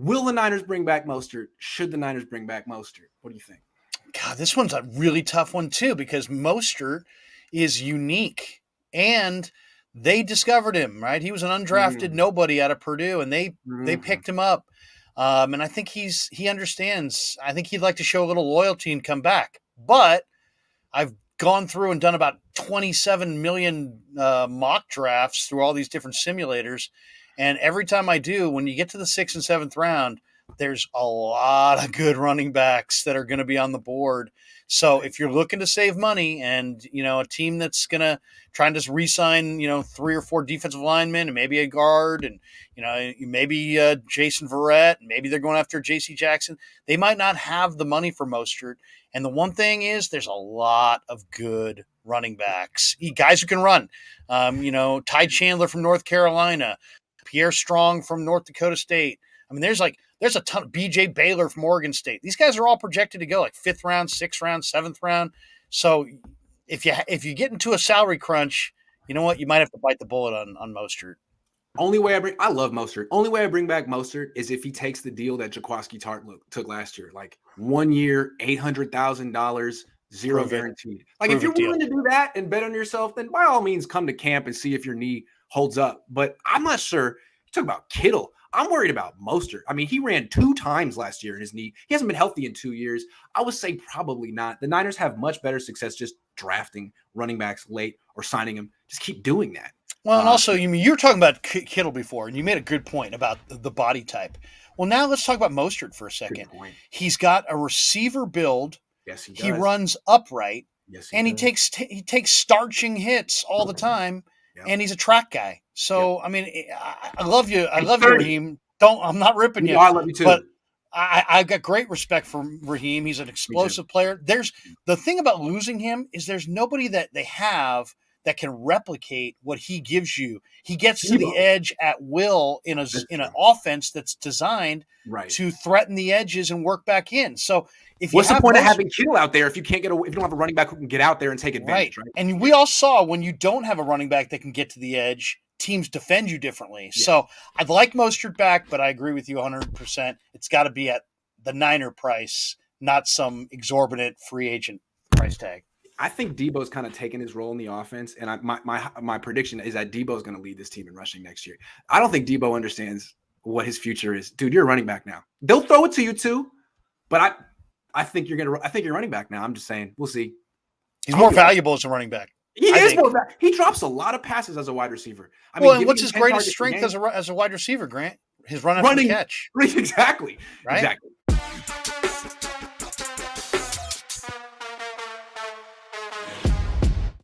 Will the Niners bring back Mostert? Should the Niners bring back Mostert? What do you think? God, this one's a really tough one too because Mostert is unique and they discovered him, right? He was an undrafted nobody out of Purdue, and they picked him up. And I think he understands. I think he'd like to show a little loyalty and come back. But I've gone through and done about 27 million mock drafts through all these different simulators, and every time I do, when you get to the 6th and 7th round, there's a lot of good running backs that are going to be on the board. So if you're looking to save money and, a team that's going to try and just re-sign, 3 or 4 defensive linemen and maybe a guard and, maybe Jason Verrett, and maybe they're going after JC Jackson, they might not have the money for Mostert. And the one thing is there's a lot of good running backs, guys who can run, Ty Chandler from North Carolina, Pierre Strong from North Dakota State. I mean, there's a ton of BJ Baylor from Oregon State. These guys are all projected to go like 5th round, 6th round, 7th round. So if you get into a salary crunch, you know what? You might have to bite the bullet on Mostert. I love Mostert. Only way I bring back Mostert is if he takes the deal that Jaquiski Tartt took last year, like 1 year, $800,000, zero guaranteed. Like if you're willing to do that and bet on yourself, then by all means come to camp and see if your knee holds up. But I'm not sure. You talk about Kittle. I'm worried about Mostert. I mean, he ran 2 times last year in his knee. He hasn't been healthy in 2 years. I would say probably not. The Niners have much better success just drafting running backs late or signing them. Just keep doing that. Well, and also, you were talking about Kittle before, and you made a good point about the body type. Well, now let's talk about Mostert for a second. He's got a receiver build. Yes, he does. He runs upright. Yes, and he takes starching hits all the time. Yep. And he's a track guy. So, yep. I mean, I love you. I love you, Raheem. I'm not ripping you. I love you too. But I've got great respect for Raheem. He's an explosive player. The thing about losing him is there's nobody that they have that can replicate what he gives you. He gets to the edge at will in an offense that's designed to threaten the edges and work back in. So what's the point of having Kittle out there if you don't have a running back who can get out there and take advantage, right? And we all saw when you don't have a running back that can get to the edge, teams defend you differently. Yeah. So I'd like Mostert back, but I agree with you 100%. It's got to be at the Niner price, not some exorbitant free agent price tag. I think Debo's kind of taken his role in the offense, and my prediction is that Debo's going to lead this team in rushing next year. I don't think Debo understands what his future is. Dude, you're a running back now. They'll throw it to you too, but I think you're running back now. I'm just saying, we'll see. He's more valuable as a running back. He drops a lot of passes as a wide receiver. And what's his greatest strength as a wide receiver, Grant? His running catch. Exactly. Right? Exactly.